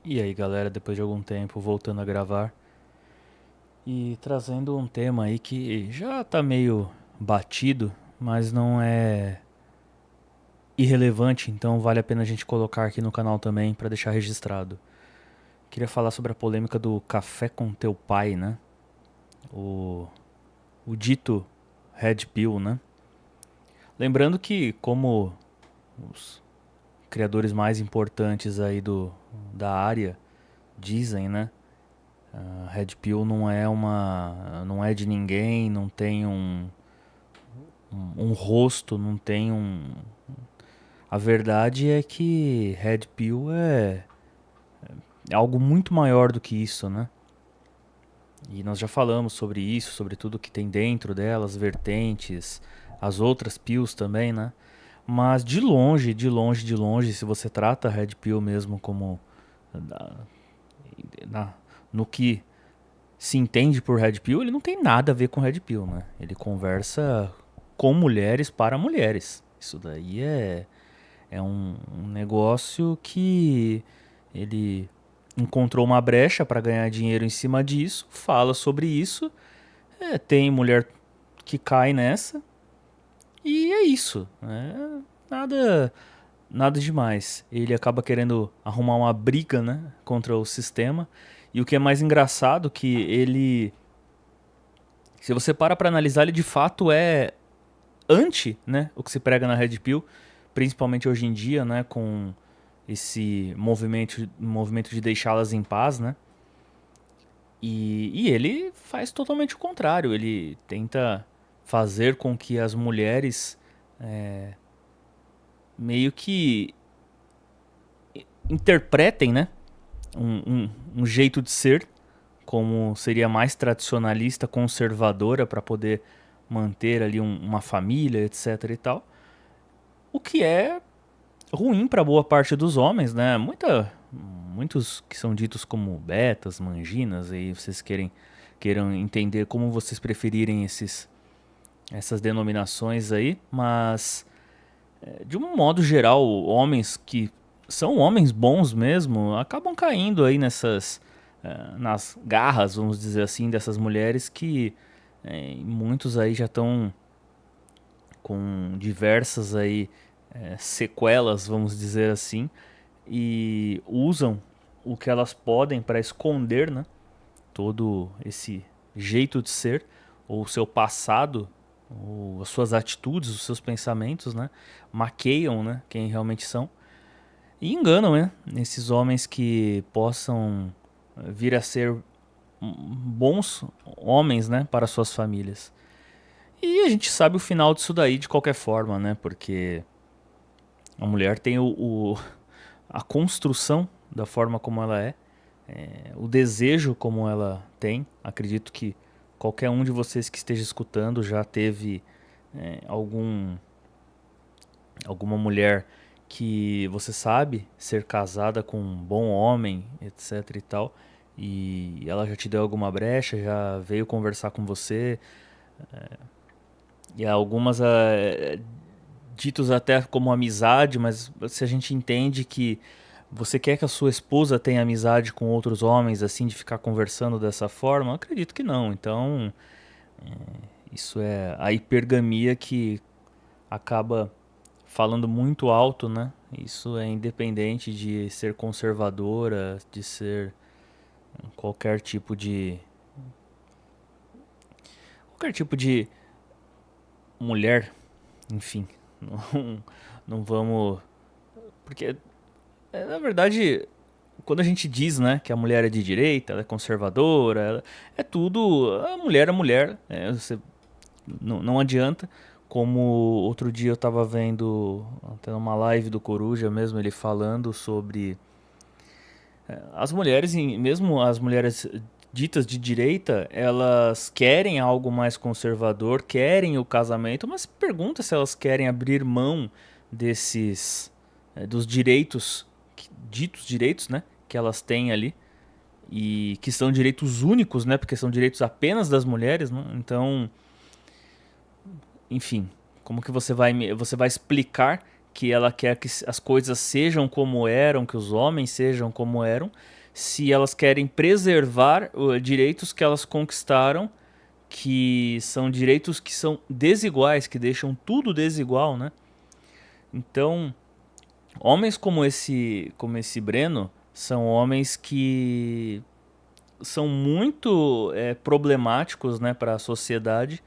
E aí, galera, depois de algum tempo voltando a gravar e trazendo um tema aí que já tá meio batido, mas não é irrelevante, então vale a pena a gente colocar aqui no canal também pra deixar registrado. Queria falar sobre a polêmica do café com teu pai, né? O, o dito Red Pill, né? Lembrando que, como os criadores mais importantes aí da área dizem, né? A Red Pill não é de ninguém, não tem um rosto, não tem um. A verdade é que Red Pill é algo muito maior do que isso, né? E nós já falamos sobre isso, sobre tudo que tem dentro delas, vertentes, as outras pills também, né? Mas de longe, de longe, de longe, se você trata a Red Pill mesmo como na, na- no que se entende por Red Pill, ele não tem nada a ver com Red Pill, né? Ele conversa com mulheres para mulheres. Isso daí é um negócio que ele encontrou uma brecha para ganhar dinheiro em cima disso, fala sobre isso, tem mulher que cai nessa e é isso. Nada, nada demais. Ele acaba querendo arrumar uma briga, né, contra o sistema. E o que é mais engraçado que ele, se você para analisar, ele de fato é anti, né, o que se prega na Red Pill, principalmente hoje em dia, né, com esse movimento de deixá-las em paz, né? E ele faz totalmente o contrário. Ele tenta fazer com que as mulheres meio que interpretem, né, um jeito de ser como seria mais tradicionalista, conservadora para poder manter ali uma família, etc e tal. O que é ruim para boa parte dos homens, né? Muitos que são ditos como betas, manginas, e vocês queiram entender como vocês preferirem essas denominações aí, mas de um modo geral, homens que são homens bons mesmo, acabam caindo aí nas garras, vamos dizer assim, dessas mulheres que muitos aí já estão com diversas aí sequelas, vamos dizer assim, e usam o que elas podem para esconder, né, todo esse jeito de ser, ou o seu passado, ou as suas atitudes, os seus pensamentos, né, maqueiam, né, quem realmente são e enganam, né, esses homens que possam vir a ser bons homens, né, para suas famílias. E a gente sabe o final disso daí de qualquer forma, né, porque a mulher tem a construção da forma como ela o desejo como ela tem. Acredito que qualquer um de vocês que esteja escutando já teve algum alguma mulher que você sabe ser casada com um bom homem, etc e tal, e ela já te deu alguma brecha, já veio conversar com você, e algumas ditos até como amizade, mas se a gente entende que você quer que a sua esposa tenha amizade com outros homens, assim, de ficar conversando dessa forma? Eu acredito que não. Então, isso é a hipergamia que acaba falando muito alto, né? Isso é independente de ser conservadora, de ser qualquer tipo de qualquer tipo de mulher, enfim. Não, não vamos, porque na verdade quando a gente diz, né, que a mulher é de direita, ela é conservadora, é tudo. A mulher é mulher. Você não adianta. Como outro dia eu tava vendo até numa live do Coruja mesmo, ele falando sobre as mulheres, mesmo as mulheres ditas de direita, elas querem algo mais conservador, querem o casamento, mas pergunta se elas querem abrir mão desses dos direitos, ditos direitos, né, que elas têm ali e que são direitos únicos, né, porque são direitos apenas das mulheres, né? Então, enfim, como que você vai explicar que ela quer que as coisas sejam como eram, que os homens sejam como eram, se elas querem preservar direitos que elas conquistaram, que são direitos que são desiguais, que deixam tudo desigual, né? Então, homens como esse Breno, são homens que são muito problemáticos, né, para a sociedade,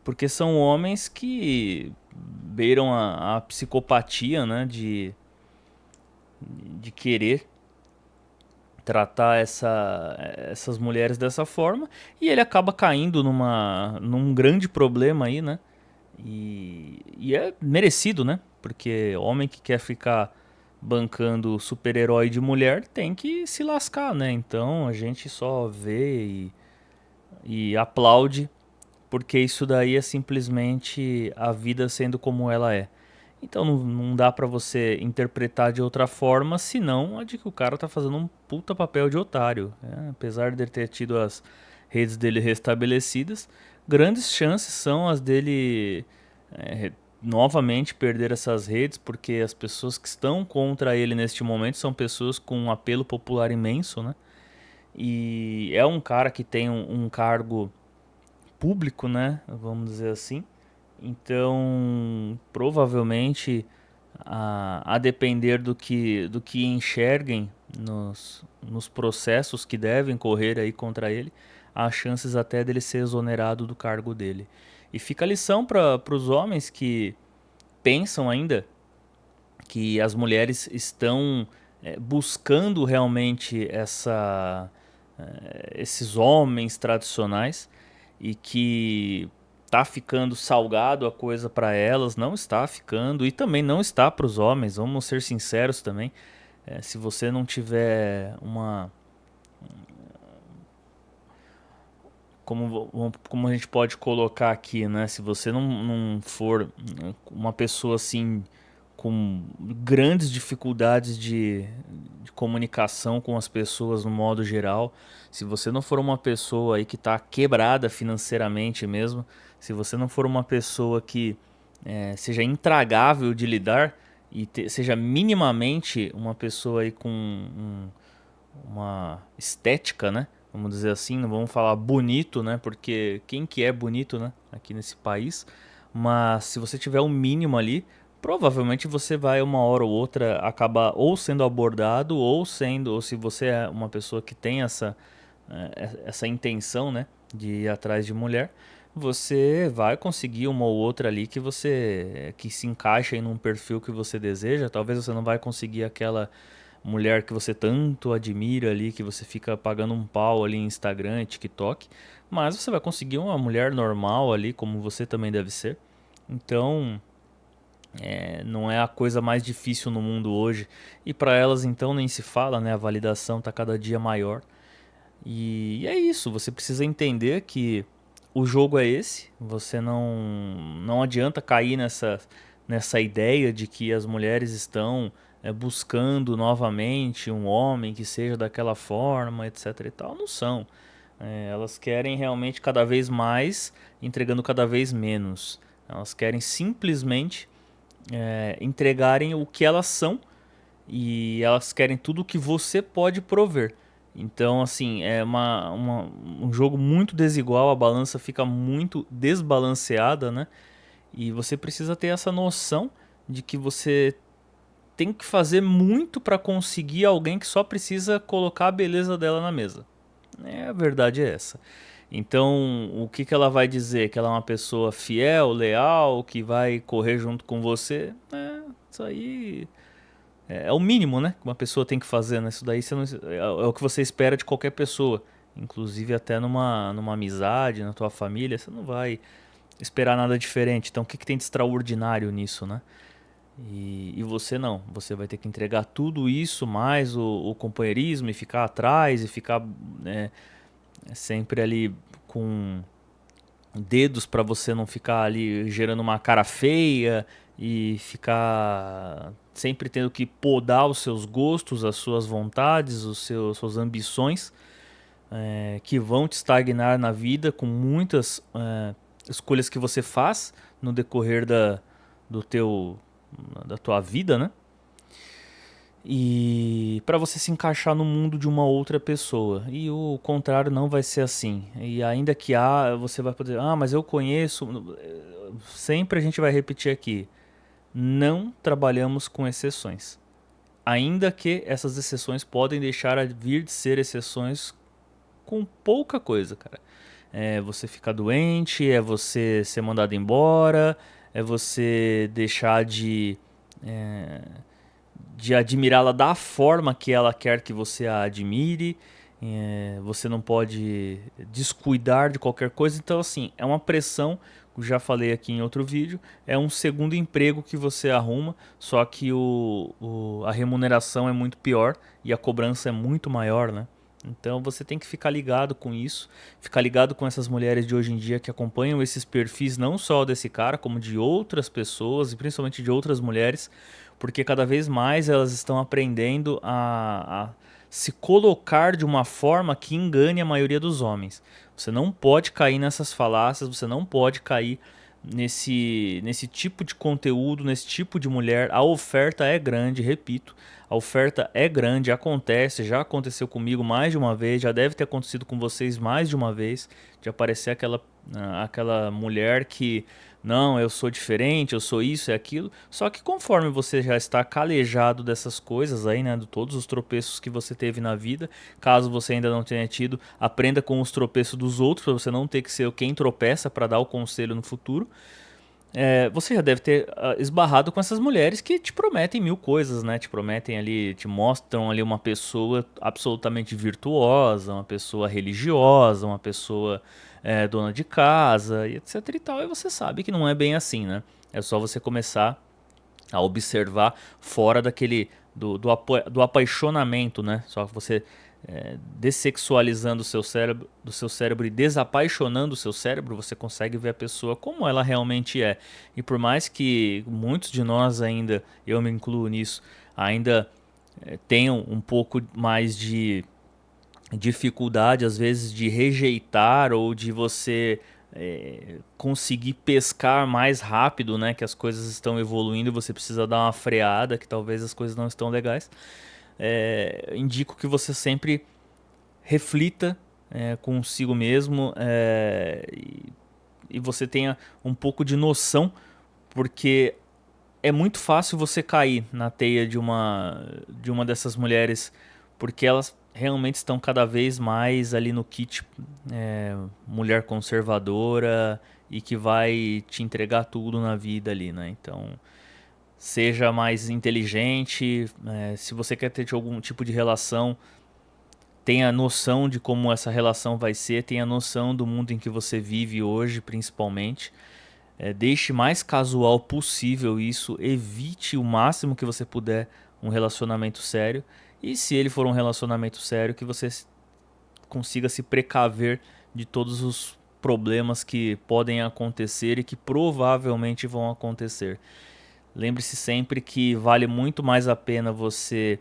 porque são homens que beiram a psicopatia, né, de querer tratar essas mulheres dessa forma, e ele acaba caindo num grande problema aí, né? E é merecido, né? Porque homem que quer ficar bancando super-herói de mulher tem que se lascar, né? Então a gente só vê e aplaude, porque isso daí é simplesmente a vida sendo como ela é. Então não dá pra você interpretar de outra forma, senão a de que o cara tá fazendo um puta papel de otário. Apesar de ele ter tido as redes dele restabelecidas, grandes chances são as dele novamente perder essas redes, porque as pessoas que estão contra ele neste momento são pessoas com um apelo popular imenso, né? E é um cara que tem um cargo público, né? Vamos dizer assim. Então, provavelmente, a depender do que enxerguem nos processos que devem correr aí contra ele, há chances até dele ser exonerado do cargo dele. E fica a lição para os homens que pensam ainda que as mulheres estão buscando realmente esses homens tradicionais e que tá ficando salgado a coisa para elas, não está ficando e também não está para os homens, vamos ser sinceros também. Se você não tiver como a gente pode colocar aqui, né? Se você não for uma pessoa assim com grandes dificuldades de comunicação com as pessoas no modo geral, se você não for uma pessoa aí que está quebrada financeiramente mesmo, se você não for uma pessoa que seja intragável de lidar e seja minimamente uma pessoa aí com uma estética, né? Vamos dizer assim, não vamos falar bonito, né? Porque quem que é bonito, né? Aqui nesse país. Mas se você tiver um mínimo ali, provavelmente você vai uma hora ou outra acabar ou sendo abordado ou se você é uma pessoa que tem essa intenção, né? De ir atrás de mulher, você vai conseguir uma ou outra ali que se encaixa em um perfil que você deseja. Talvez você não vai conseguir aquela mulher que você tanto admira ali, que você fica pagando um pau ali em Instagram, TikTok, mas você vai conseguir uma mulher normal ali, como você também deve ser. Então, não é a coisa mais difícil no mundo hoje. E para elas, então, nem se fala, né? A validação está cada dia maior. E é isso, você precisa entender que o jogo é esse, você não adianta cair nessa ideia de que as mulheres estão buscando novamente um homem que seja daquela forma, etc e tal. Não são. Elas querem realmente cada vez mais, entregando cada vez menos. Elas querem simplesmente entregarem o que elas são e elas querem tudo o que você pode prover. Então, assim, é um jogo muito desigual, a balança fica muito desbalanceada, né? E você precisa ter essa noção de que você tem que fazer muito para conseguir alguém que só precisa colocar a beleza dela na mesa. A verdade é essa. Então, o que ela vai dizer? Que ela é uma pessoa fiel, leal, que vai correr junto com você? Isso aí é o mínimo, né? Que uma pessoa tem que fazer, né? Isso daí você não, é o que você espera de qualquer pessoa. Inclusive até numa amizade, na tua família, você não vai esperar nada diferente. Então o que tem de extraordinário nisso, né? E você não. Você vai ter que entregar tudo isso, mais o companheirismo, e ficar atrás, e ficar sempre ali com dedos para você não ficar ali gerando uma cara feia e ficar sempre tendo que podar os seus gostos, as suas vontades, suas ambições, que vão te estagnar na vida com muitas escolhas que você faz no decorrer do teu da tua vida, né? E para você se encaixar no mundo de uma outra pessoa. E o contrário não vai ser assim. E ainda que você vai poder, mas eu conheço. Sempre a gente vai repetir aqui: não trabalhamos com exceções. Ainda que essas exceções podem deixar a vir de ser exceções com pouca coisa, cara. É você ficar doente, é você ser mandado embora, é você deixar de admirá-la da forma que ela quer que você a admire. Você não pode descuidar de qualquer coisa. Então, assim, é uma pressão. Já falei aqui em outro vídeo. É um segundo emprego que você arruma, só que a remuneração é muito pior e a cobrança é muito maior, né? Então você tem que ficar ligado com isso, ficar ligado com essas mulheres de hoje em dia que acompanham esses perfis não só desse cara, como de outras pessoas e principalmente de outras mulheres, porque cada vez mais elas estão aprendendo a se colocar de uma forma que engane a maioria dos homens. Você não pode cair nessas falácias, você não pode cair nesse tipo de conteúdo, nesse tipo de mulher. A oferta é grande, repito. A oferta é grande, acontece, já aconteceu comigo mais de uma vez, já deve ter acontecido com vocês mais de uma vez, de aparecer aquela mulher que não, eu sou diferente, eu sou isso e aquilo. Só que conforme você já está calejado dessas coisas aí, né, de todos os tropeços que você teve na vida, caso você ainda não tenha tido, aprenda com os tropeços dos outros para você não ter que ser quem tropeça para dar o conselho no futuro. Você já deve ter esbarrado com essas mulheres que te prometem mil coisas, né? Te prometem ali, te mostram ali uma pessoa absolutamente virtuosa, uma pessoa religiosa, uma pessoa dona de casa, e etc e tal. E você sabe que não é bem assim, né? É só você começar a observar fora do apaixonamento, né? Só que você dessexualizando o seu cérebro, do seu cérebro e desapaixonando o seu cérebro, você consegue ver a pessoa como ela realmente é. E por mais que muitos de nós ainda, eu me incluo nisso, ainda tenham um pouco mais de dificuldade às vezes de rejeitar ou de você conseguir pescar mais rápido, né? Que as coisas estão evoluindo e você precisa dar uma freada, que talvez as coisas não estão legais. Indico que você sempre reflita consigo mesmo e você tenha um pouco de noção, porque é muito fácil você cair na teia de uma dessas mulheres, porque elas realmente estão cada vez mais ali no kit mulher conservadora e que vai te entregar tudo na vida ali, né? Então, seja mais inteligente, se você quer ter algum tipo de relação, tenha noção de como essa relação vai ser, tenha noção do mundo em que você vive hoje, principalmente. Deixe mais casual possível isso, evite o máximo que você puder um relacionamento sério. E se ele for um relacionamento sério, que você consiga se precaver de todos os problemas que podem acontecer e que provavelmente vão acontecer. Lembre-se sempre que vale muito mais a pena você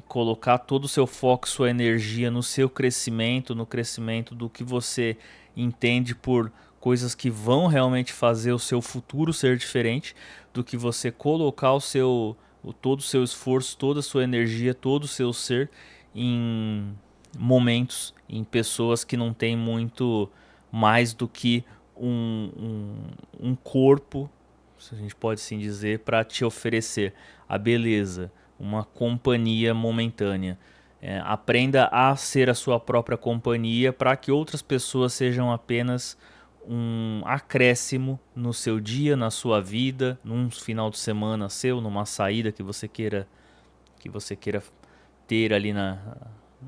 colocar todo o seu foco, sua energia no seu crescimento, no crescimento do que você entende por coisas que vão realmente fazer o seu futuro ser diferente, do que você colocar todo o seu esforço, toda a sua energia, todo o seu ser em em pessoas que não têm muito mais do que um corpo, se a gente pode assim dizer, para te oferecer a beleza, uma companhia momentânea. Aprenda a ser a sua própria companhia para que outras pessoas sejam apenas um acréscimo no seu dia, na sua vida, num final de semana seu, numa saída que você queira ter ali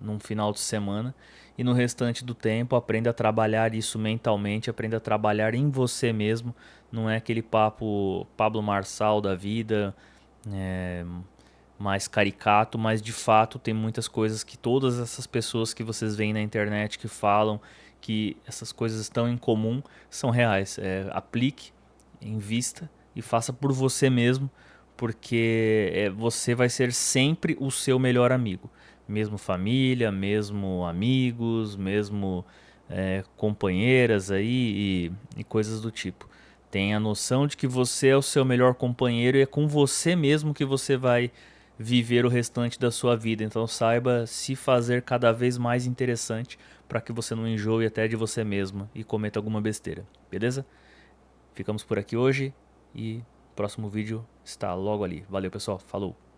num final de semana. E no restante do tempo, aprenda a trabalhar isso mentalmente, aprenda a trabalhar em você mesmo. Não é aquele papo Pablo Marçal da vida, é, mais caricato, mas de fato tem muitas coisas que todas essas pessoas que vocês veem na internet que falam que essas coisas estão em comum são reais. Aplique, invista e faça por você mesmo, porque você vai ser sempre o seu melhor amigo. Mesmo família, mesmo amigos, mesmo companheiras aí e coisas do tipo. Tenha noção de que você é o seu melhor companheiro e é com você mesmo que você vai viver o restante da sua vida. Então saiba se fazer cada vez mais interessante para que você não enjoe até de você mesmo e cometa alguma besteira. Beleza? Ficamos por aqui hoje e o próximo vídeo está logo ali. Valeu, pessoal. Falou!